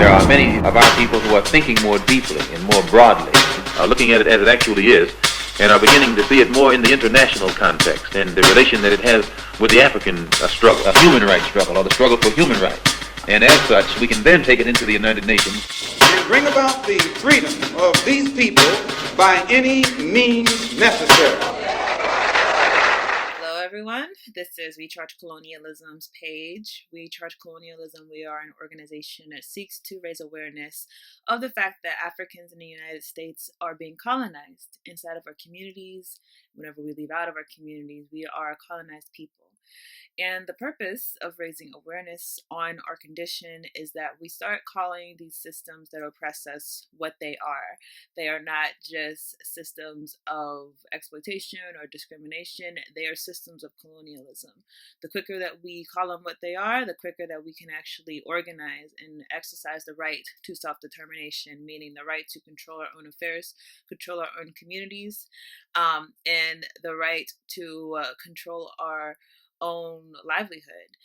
there are many of our people who are thinking more deeply and more broadly, looking at it as it actually is, and are beginning to see it more in the international context and the relation that it has with the African struggle, a human rights struggle, or the struggle for human rights. And as such, we can then take it into the United Nations. And bring about the freedom of these people by any means necessary. Hello everyone, this is We Charge Colonialism's page. We Charge Colonialism, we are an organization that seeks to raise awareness of the fact that Africans in the United States are being colonized inside of our communities. Whenever we leave out of our communities, we are a colonized people. And the purpose of raising awareness on our condition is that we start calling these systems that oppress us what they are. They are not just systems of exploitation or discrimination, they are systems of colonialism. The quicker that we call them what they are, the quicker that we can actually organize and exercise the right to self-determination, meaning the right to control our own affairs, control our own communities, and the right to control our own livelihood.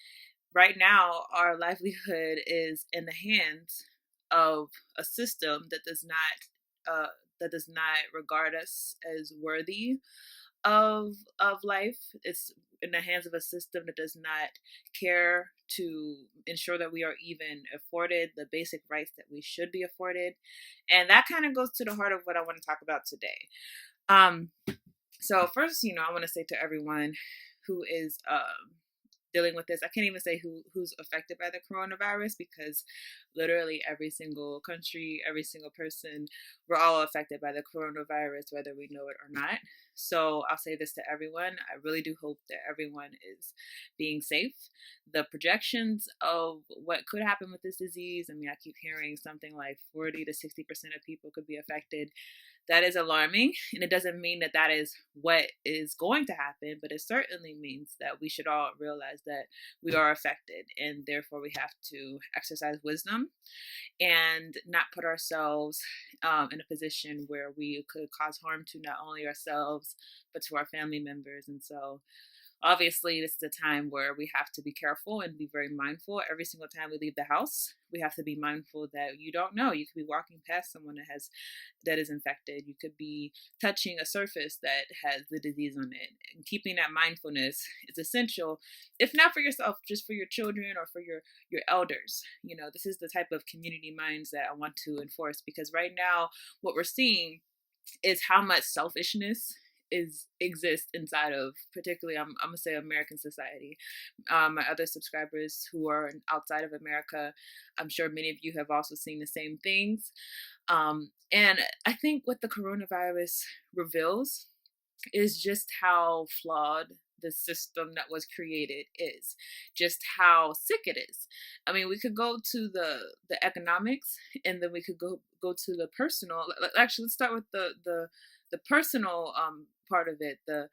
Right now, our livelihood is in the hands of a system that does not regard us as worthy of life. It's in the hands of a system that does not care to ensure that we are even afforded the basic rights that we should be afforded. And that kind of goes to the heart of what I want to talk about today. So first, I want to say to everyone who is dealing with this, I can't even say who's affected by the coronavirus, because literally every single country, every single person, we're all affected by the coronavirus, whether we know it or not. So I'll say this to everyone. I really do hope that everyone is being safe. The projections of what could happen with this disease, I keep hearing something like 40 to 60% of people could be affected. That is alarming, and it doesn't mean that that is what is going to happen, but it certainly means that we should all realize that we are affected, and therefore we have to exercise wisdom and not put ourselves in a position where we could cause harm to not only ourselves, but to our family members. And so obviously, this is a time where we have to be careful and be very mindful. Every single time we leave the house, we have to be mindful that you don't know. You could be walking past someone that is infected. You could be touching a surface that has the disease on it. And keeping that mindfulness is essential, if not for yourself, just for your children or for your elders. This is the type of community minds that I want to enforce, because right now what we're seeing is how much selfishness exists inside of, particularly I'm gonna say, American society. My other subscribers who are outside of America, I'm sure many of you have also seen the same things. And I think what the coronavirus reveals is just how flawed the system that was created is, just how sick it is. We could go to the economics, and then we could go to the personal. Actually, let's start with the personal part of it, the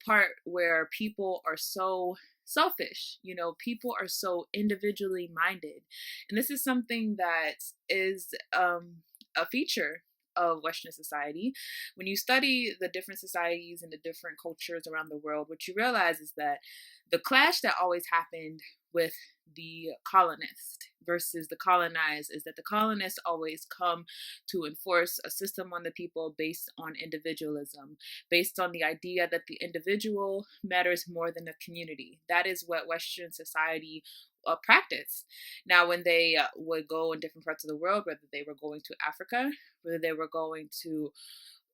part where people are so selfish. People are so individually minded, and this is something that is a feature of Western society. When you study the different societies and the different cultures around the world, what you realize is that the clash that always happened with the colonist versus the colonized is that the colonists always come to enforce a system on the people based on individualism, based on the idea that the individual matters more than the community. That is what Western society practiced. Now, when they would go in different parts of the world, whether they were going to Africa, whether they were going to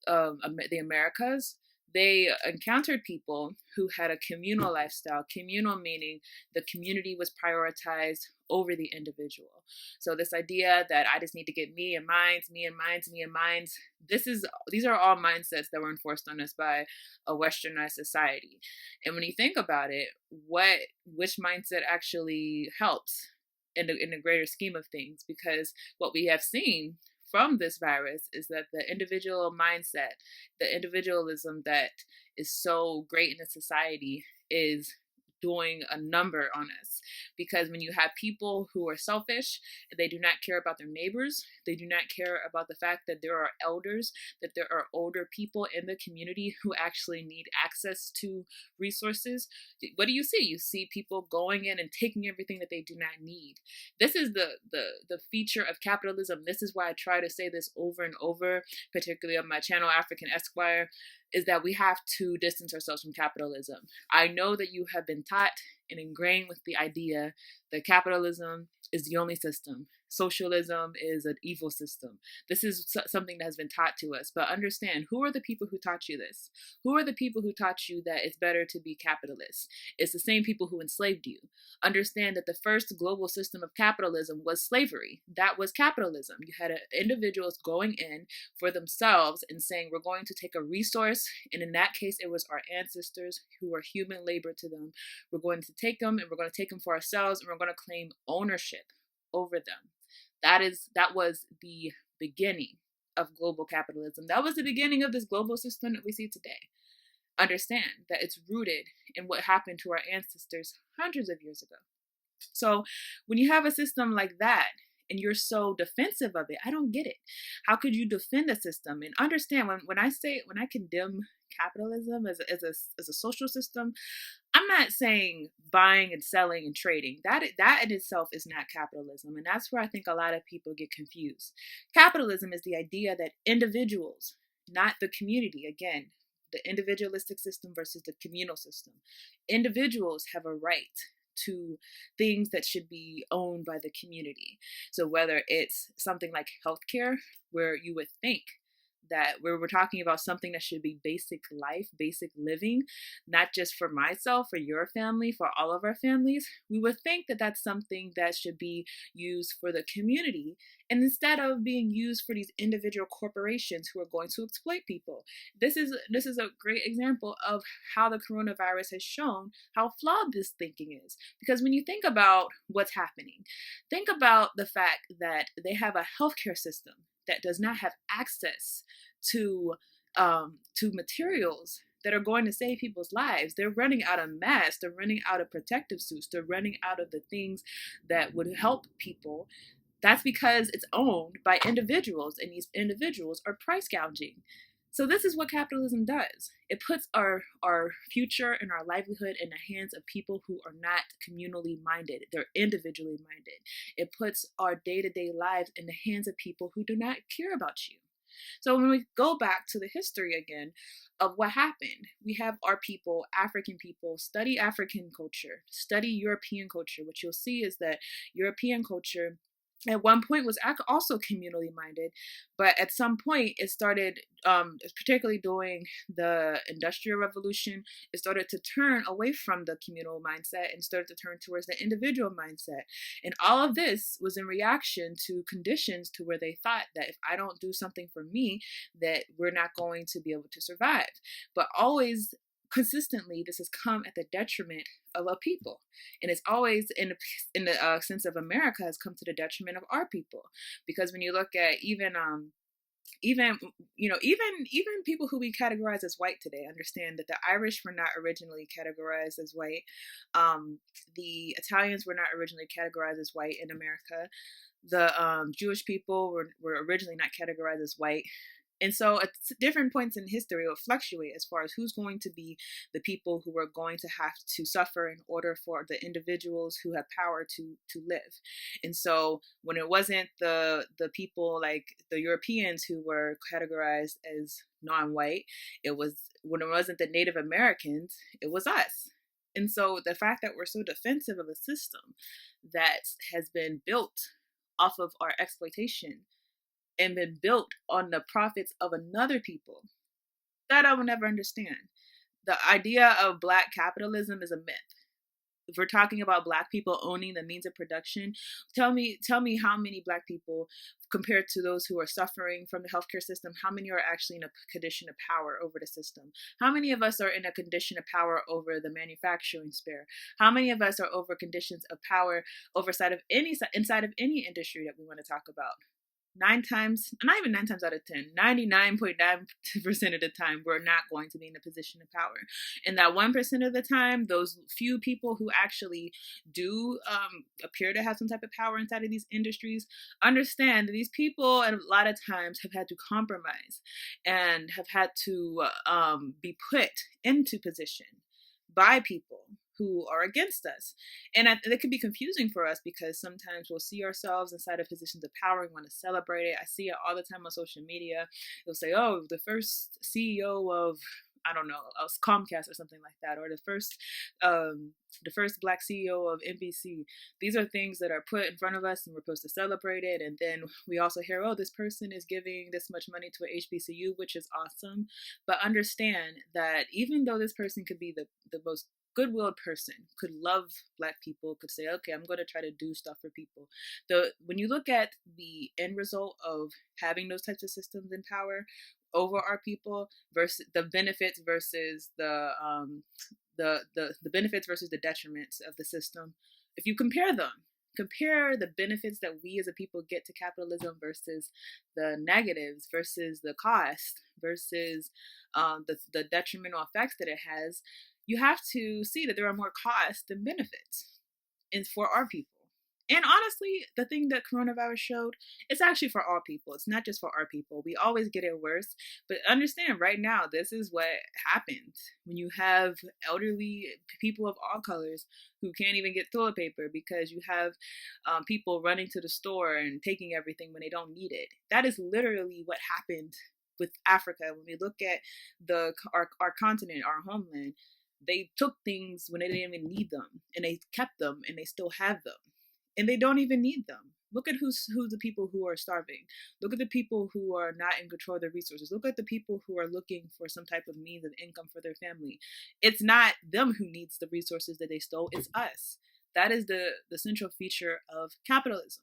the Americas, they encountered people who had a communal lifestyle. Communal meaning the community was prioritized over the individual. So this idea that I just need to get me and mine's, me and mine's, me and mine's, these are all mindsets that were enforced on us by a westernized society. And when you think about it, which mindset actually helps in the greater scheme of things? Because what we have seen from this virus is that the individual mindset, the individualism that is so great in a society, is doing a number on us, because when you have people who are selfish, they do not care about their neighbors, they do not care about the fact that there are elders, that there are older people in the community who actually need access to resources. What do? You see people going in and taking everything that they do not need. This is the feature of capitalism. This is why I try to say this over and over, particularly on my channel African Esquire, is that we have to distance ourselves from capitalism. I know that you have been taught and ingrained with the idea that capitalism is the only system. Socialism is an evil system. This is something that has been taught to us. But understand, who are the people who taught you this? Who are the people who taught you that it's better to be capitalist? It's the same people who enslaved you. Understand that the first global system of capitalism was slavery. That was capitalism. You had individuals going in for themselves and saying, we're going to take a resource, and in that case, it was our ancestors who were human labor to them. We're going to take them, and we're going to take them for ourselves, and we're going to claim ownership over them. That was the beginning of global capitalism. That was the beginning of this global system that we see today. Understand that it's rooted in what happened to our ancestors hundreds of years ago. So when you have a system like that and you're so defensive of it, I don't get it. How could you defend a system? And understand, when I condemn capitalism as a social system, I'm not saying buying and selling and trading. That in itself is not capitalism. And that's where I think a lot of people get confused. Capitalism is the idea that individuals, not the community, again, the individualistic system versus the communal system. Individuals have a right to things that should be owned by the community. So whether it's something like healthcare, where you would think that we're talking about something that should be basic life, basic living, not just for myself, for your family, for all of our families, we would think that that's something that should be used for the community, and instead of being used for these individual corporations who are going to exploit people. This is a great example of how the coronavirus has shown how flawed this thinking is. Because when you think about what's happening, think about the fact that they have a healthcare system that does not have access to materials that are going to save people's lives. They're running out of masks. They're running out of protective suits. They're running out of the things that would help people. That's because it's owned by individuals, and these individuals are price gouging. So this is what capitalism does. It puts our future and our livelihood in the hands of people who are not communally minded. They're individually minded. It puts our day-to-day lives in the hands of people who do not care about you. So when we go back to the history again of what happened, we have our people, African people, study African culture, study European culture. What you'll see is that European culture at one point was also communally minded, but at some point it started, particularly during the Industrial Revolution, it started to turn away from the communal mindset and started to turn towards the individual mindset. And all of this was in reaction to conditions to where they thought that if I don't do something for me, that we're not going to be able to survive. But always consistently, this has come at the detriment of a people, and it's always in the sense of America has come to the detriment of our people. Because when you look at even people who we categorize as white today, understand that the Irish were not originally categorized as white. The Italians were not originally categorized as white in America. The Jewish people were originally not categorized as white. And so at different points in history, it will fluctuate as far as who's going to be the people who are going to have to suffer in order for the individuals who have power to live. And so when it wasn't the people like the Europeans who were categorized as non-white, when it wasn't the Native Americans, it was us. And so the fact that we're so defensive of a system that has been built off of our exploitation and been built on the profits of another people, that I will never understand. The idea of Black capitalism is a myth. If we're talking about Black people owning the means of production, tell me how many Black people, compared to those who are suffering from the healthcare system, how many are actually in a condition of power over the system? How many of us are in a condition of power over the manufacturing sphere? How many of us are over conditions of power inside of any industry that we want to talk about? not even 9 times out of 10, 99.9% of the time, we're not going to be in a position of power. And that 1% of the time, those few people who actually do appear to have some type of power inside of these industries understand that these people, at a lot of times, have had to compromise and have had to be put into position by people who are against us. And it can be confusing for us because sometimes we'll see ourselves inside of positions of power and want to celebrate it. I see it all the time on social media. They'll say, oh, the first CEO of, I don't know, Comcast or something like that, or the first Black CEO of NBC. These are things that are put in front of us and we're supposed to celebrate it. And then we also hear, oh, this person is giving this much money to a HBCU, which is awesome. But understand that even though this person could be the most good-willed person, could love Black people, could say, okay, I'm going to try to do stuff for people. When you look at the end result of having those types of systems in power over our people versus the benefits versus the benefits versus the detriments of the system, if you compare the benefits that we as a people get to capitalism versus the negatives versus the cost versus the detrimental effects that it has, you have to see that there are more costs than benefits for our people. And honestly, the thing that coronavirus showed, it's actually for all people. It's not just for our people. We always get it worse. But understand right now, this is what happens when you have elderly people of all colors who can't even get toilet paper because you have people running to the store and taking everything when they don't need it. That is literally what happened with Africa. When we look at our continent, our homeland, they took things when they didn't even need them, and they kept them, and they still have them, and they don't even need them. Look at who's the people who are starving. Look at the people who are not in control of their resources. Look at the people who are looking for some type of means of income for their family. It's not them who needs the resources that they stole. It's us. That is the central feature of capitalism.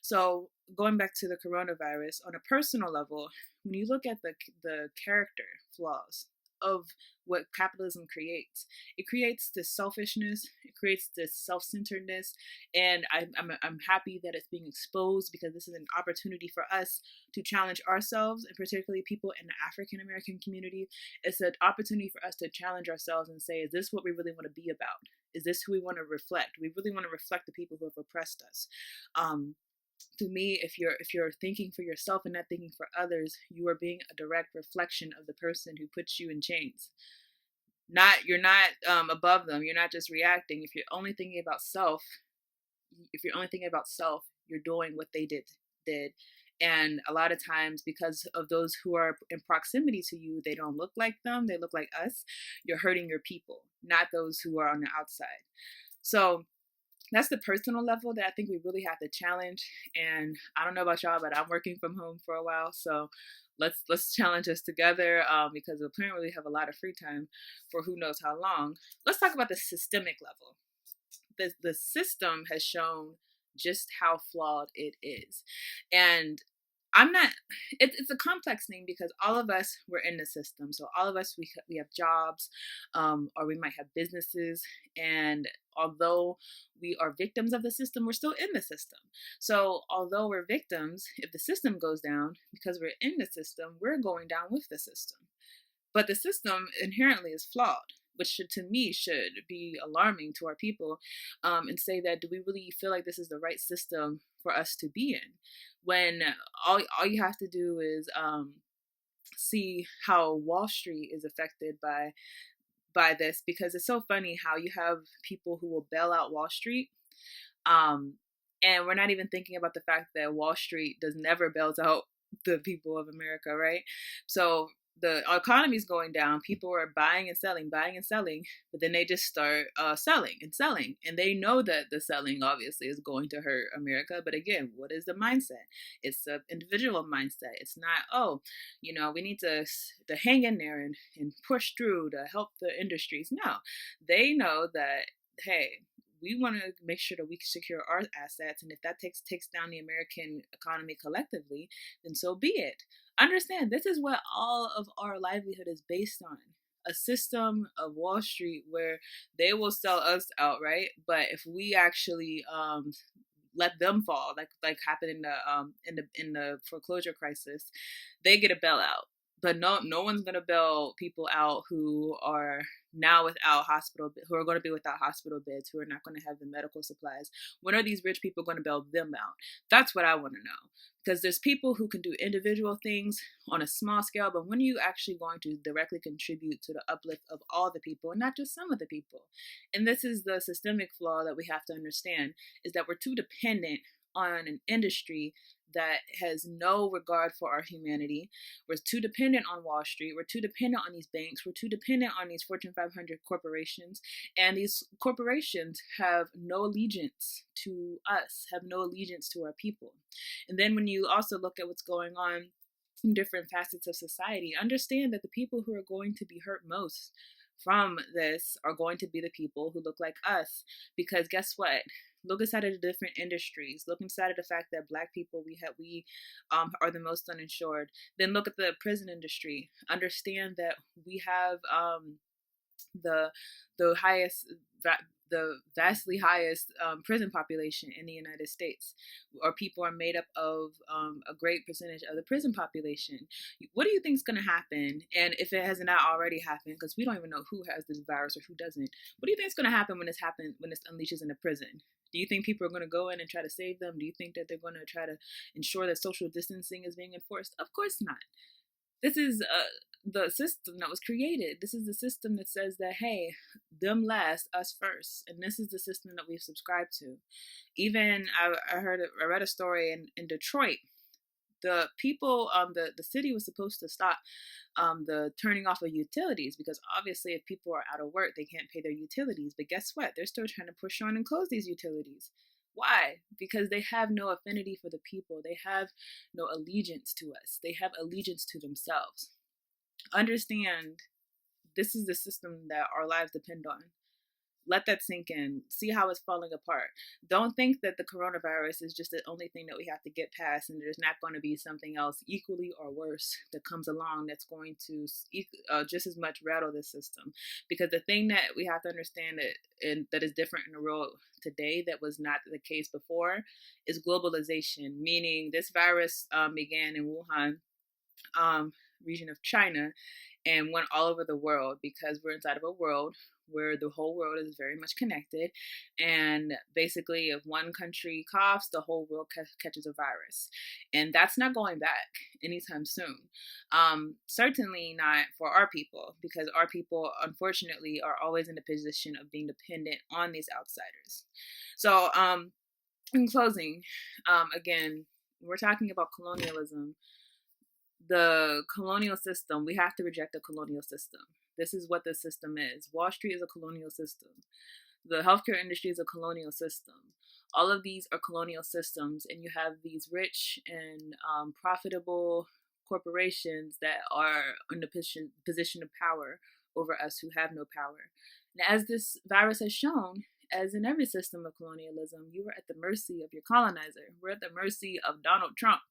So going back to the coronavirus, on a personal level, when you look at the character flaws of what capitalism creates, it creates this selfishness, it creates this self-centeredness, and I'm happy that it's being exposed because this is an opportunity for us to challenge ourselves, and particularly people in the African American community. It's an opportunity for us to challenge ourselves and say, is this what we really want to be about? Is this who we want to reflect? We really want to reflect the people who have oppressed us. To me, if you're thinking for yourself and not thinking for others, you are being a direct reflection of the person who puts you in chains. You're not above them. You're not just reacting. If you're only thinking about self, you're doing what they did. And a lot of times, because of those who are in proximity to you, they don't look like them. They look like us. You're hurting your people, not those who are on the outside. So that's the personal level that I think we really have to challenge. And I don't know about y'all, but I'm working from home for a while, so let's challenge us together because apparently we have a lot of free time for who knows how long. Let's talk about the systemic level. The system has shown just how flawed it is, and it's a complex thing because all of us, we're in the system. So all of us, we have jobs, or we might have businesses. And although we are victims of the system, we're still in the system. So although we're victims, if the system goes down, because we're in the system, we're going down with the system. But the system inherently is flawed, which to me should be alarming to our people, and say that, do we really feel like this is the right system for us to be in? When all you have to do is see how Wall Street is affected by this, because it's so funny how you have people who will bail out Wall Street, and we're not even thinking about the fact that Wall Street never bails out the people of America, right? So the economy is going down. People are buying and selling, but then they just start selling, and they know that the selling obviously is going to hurt America. But again, what is the mindset? It's an individual mindset. It's not, we need to hang in there and push through to help the industries. No, they know that, hey, we want to make sure that we secure our assets, and if that takes down the American economy collectively, then so be it. Understand, this is what all of our livelihood is based on. A system of Wall Street where they will sell us out, right? But if we actually let them fall, like happened in the foreclosure crisis. They get a bailout, but no one's gonna bail people out who are now who are going to be without hospital beds, who are not going to have the medical supplies. When are these rich people going to bail them out? That's what I want to know. Because there's people who can do individual things on a small scale, but when are you actually going to directly contribute to the uplift of all the people and not just some of the people? And this is the systemic flaw that we have to understand, is that we're too dependent on an industry that has no regard for our humanity. We're too dependent on Wall Street. We're too dependent on these banks. We're too dependent on these Fortune 500 corporations. And these corporations have no allegiance to us, have no allegiance to our people. And then when you also look at what's going on in different facets of society, understand that the people who are going to be hurt most from this are going to be the people who look like us. Because guess what? Look inside of the different industries. Look inside of the fact that Black people we are the most uninsured. Then look at the prison industry. Understand that we have the vastly highest prison population in the United States. Our people are made up of a great percentage of the prison population. What do you think is going to happen? And if it has not already happened, because we don't even know who has this virus or who doesn't, what do you think is going to happen when this unleashes in a prison? Do you think people are going to go in and try to save them? Do you think that they're going to try to ensure that social distancing is being enforced? Of course not. This is the system that was created. This is the system that says that, hey, them last, us first. And this is the system that we've subscribed to. Even I read a story in Detroit. The people, the city was supposed to stop the turning off of utilities, because obviously if people are out of work, they can't pay their utilities. But guess what? They're still trying to push on and close these utilities. Why? Because they have no affinity for the people. They have no allegiance to us. They have allegiance to themselves. Understand, this is the system that our lives depend on. Let that sink in. See how it's falling apart. Don't think that the coronavirus is just the only thing that we have to get past, and there's not going to be something else equally or worse that comes along that's going to just as much rattle this system. Because the thing that we have to understand that is different in the world today that was not the case before is globalization, meaning this virus began in Wuhan region of China and went all over the world, because we're inside of a world where the whole world is very much connected. And basically, if one country coughs, the whole world catches a virus. And that's not going back anytime soon. Certainly not for our people, because our people, unfortunately, are always in the position of being dependent on these outsiders. So, in closing, again, we're talking about colonialism. The colonial system, we have to reject the colonial system. This is what the system is. Wall Street is a colonial system. The healthcare industry is a colonial system. All of these are colonial systems, and you have these rich and profitable corporations that are in the position of power over us who have no power. And as this virus has shown, as in every system of colonialism, you are at the mercy of your colonizer. We're at the mercy of Donald Trump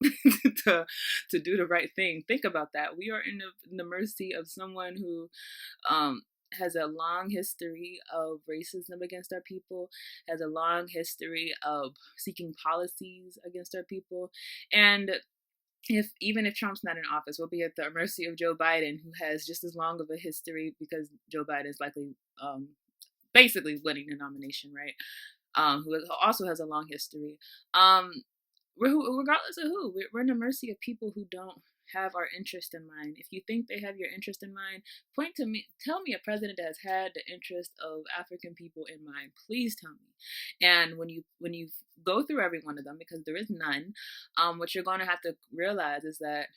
to do the right thing. Think about that. We are in the mercy of someone who has a long history of racism against our people, has a long history of seeking policies against our people. And even if Trump's not in office, we'll be at the mercy of Joe Biden, who has just as long of a history, because Joe Biden is likely basically winning the nomination, right? Who also has a long history. Regardless of who, we're in the mercy of people who don't have our interest in mind. If you think they have your interest in mind, tell me a president that has had the interest of African people in mind. Please tell me. And when you go through every one of them, because there is none, what you're going to have to realize is that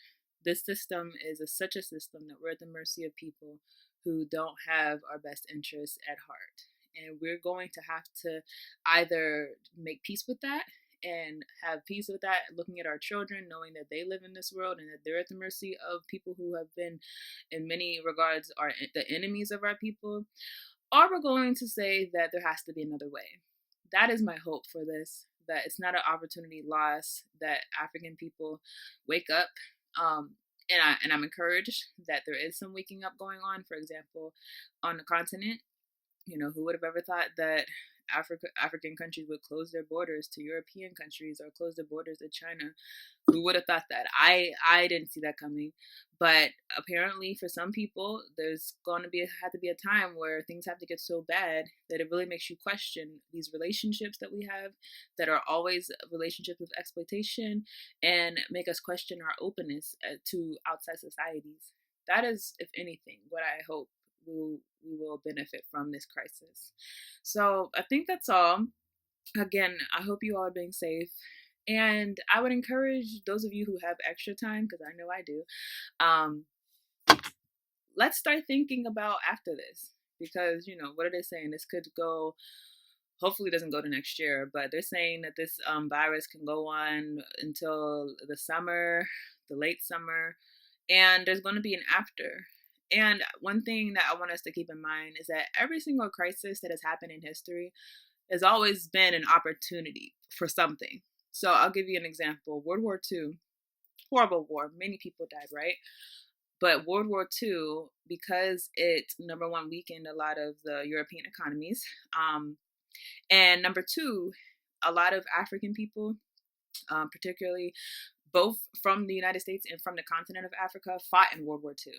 this system is such a system that we're at the mercy of people who don't have our best interests at heart. And we're going to have to either make peace with that and have peace with that, looking at our children, knowing that they live in this world and that they're at the mercy of people who have been, in many regards, are the enemies of our people. Or we're going to say that there has to be another way. That is my hope for this, that it's not an opportunity lost, that African people wake up. And I'm encouraged that there is some waking up going on. For example, on the continent, who would have ever thought that African countries would close their borders to European countries or close their borders to China. Who would have thought that? I didn't see that coming. But apparently, for some people, there's going to have to be a time where things have to get so bad that it really makes you question these relationships that we have, that are always relationships of exploitation, and make us question our openness to outside societies. That is, if anything, what I hope we will benefit from this crisis. So I think that's all. Again, I hope you all are being safe. And I would encourage those of you who have extra time, because I know I do, um, let's start thinking about after this. Because, what are they saying? This could go, hopefully it doesn't go to next year, but they're saying that this virus can go on until the summer, the late summer, and there's going to be an after. And one thing that I want us to keep in mind is that every single crisis that has happened in history has always been an opportunity for something. So I'll give you an example. World War II, horrible war. Many people died, right? But World War II, because it, number one, weakened a lot of the European economies. And number two, a lot of African people, particularly both from the United States and from the continent of Africa, fought in World War II.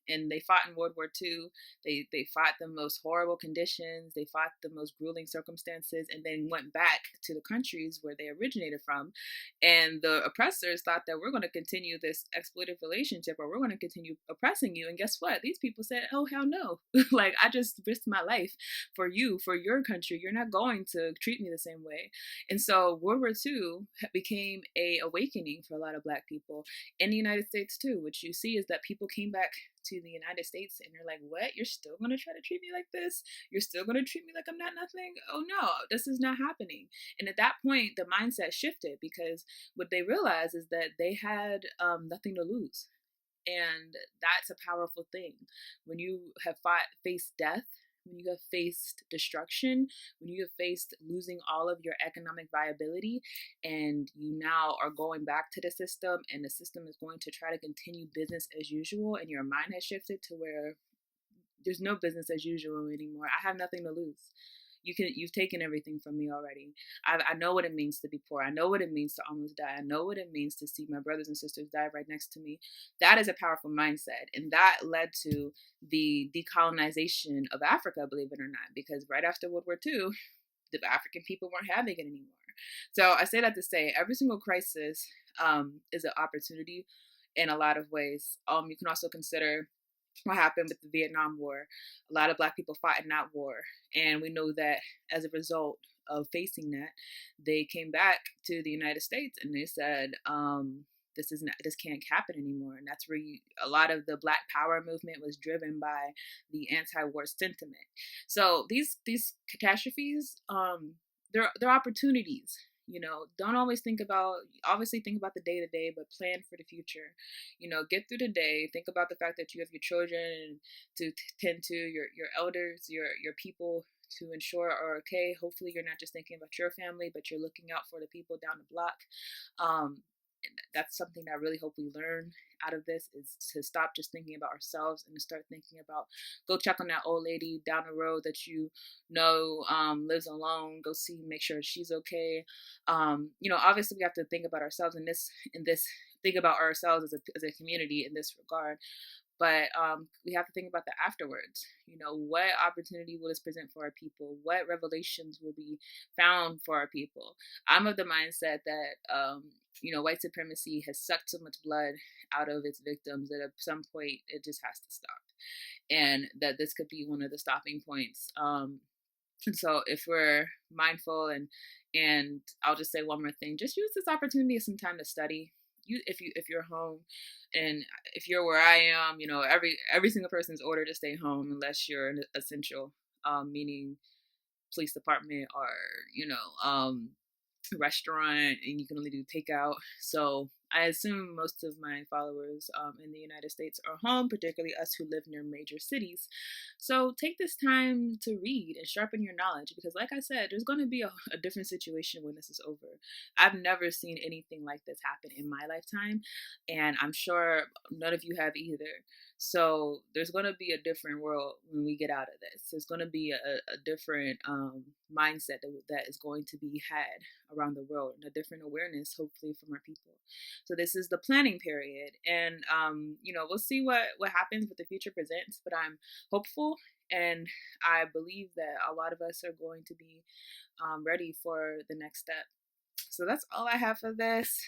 And they fought in World War II. They fought the most horrible conditions. They fought the most grueling circumstances, and then went back to the countries where they originated from. And the oppressors thought that we're going to continue this exploitative relationship, or we're going to continue oppressing you. And guess what? These people said, "Oh, hell no. Like, I just risked my life for you, for your country. You're not going to treat me the same way." And so World War II became a awakening for a lot of Black people in the United States too. What you see is that people came back to the United States and they're like, "What? You're still going to try to treat me like this? You're still going to treat me like I'm not nothing? Oh no, this is not happening." And at that point, the mindset shifted, because what they realized is that they had nothing to lose. And that's a powerful thing. When you have faced death, when you have faced destruction, when you have faced losing all of your economic viability, and you now are going back to the system, and the system is going to try to continue business as usual, and your mind has shifted to where there's no business as usual anymore. I have nothing to lose. You've taken everything from me already. I know what it means to be poor. I know what it means to almost die. I know what it means to see my brothers and sisters die right next to me. That is a powerful mindset. And that led to the decolonization of Africa, believe it or not, because right after World War II, the African people weren't having it anymore. So I say that to say every single crisis is an opportunity in a lot of ways. You can also consider what happened with the Vietnam War. A lot of Black people fought in that war, and we know that as a result of facing that, they came back to the United States and they said, this can't happen anymore. And that's where a lot of the Black Power movement was driven by the anti-war sentiment. So these catastrophes, they're opportunities. Don't always obviously think about the day to day, but plan for the future. Get through the day. Think about the fact that you have your children to tend to, your elders, your people to ensure are okay. Hopefully you're not just thinking about your family, but you're looking out for the people down the block. And that's something that I really hope we learn out of this, is to stop just thinking about ourselves and to start thinking about, go check on that old lady down the road that lives alone. Go see, make sure she's okay. Obviously we have to think about ourselves in this think about ourselves as a community in this regard. But we have to think about the afterwards. What opportunity will this present for our people? What revelations will be found for our people? I'm of the mindset that, white supremacy has sucked so much blood out of its victims that at some point it just has to stop. And that this could be one of the stopping points. And so if we're mindful, and I'll just say one more thing, just use this opportunity as some time to study. If you're home, and if you're where I am, every single person is ordered to stay home unless you're an essential, meaning police department or restaurant, and you can only do takeout. So I assume most of my followers in the United States are home, particularly us who live near major cities. So take this time to read and sharpen your knowledge because, like I said, there's going to be a different situation when this is over. I've never seen anything like this happen in my lifetime, and I'm sure none of you have either. So there's going to be a different world when we get out of this. There's going to be a different mindset that is going to be had around the world and a different awareness, hopefully, from our people. So this is the planning period, and we'll see what happens, what the future presents. But I'm hopeful, and I believe that a lot of us are going to be ready for the next step. So that's all I have for this.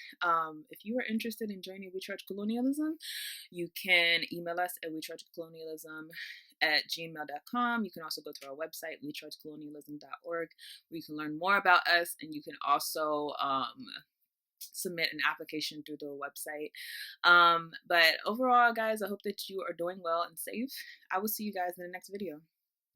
If you are interested in joining We Charge Colonialism, you can email us at wechargecolonialism@gmail.com. You can also go to our website, wechargecolonialism.org, where you can learn more about us, and you can also submit an application through the website. But overall, guys, I hope that you are doing well and safe. I will see you guys in the next video.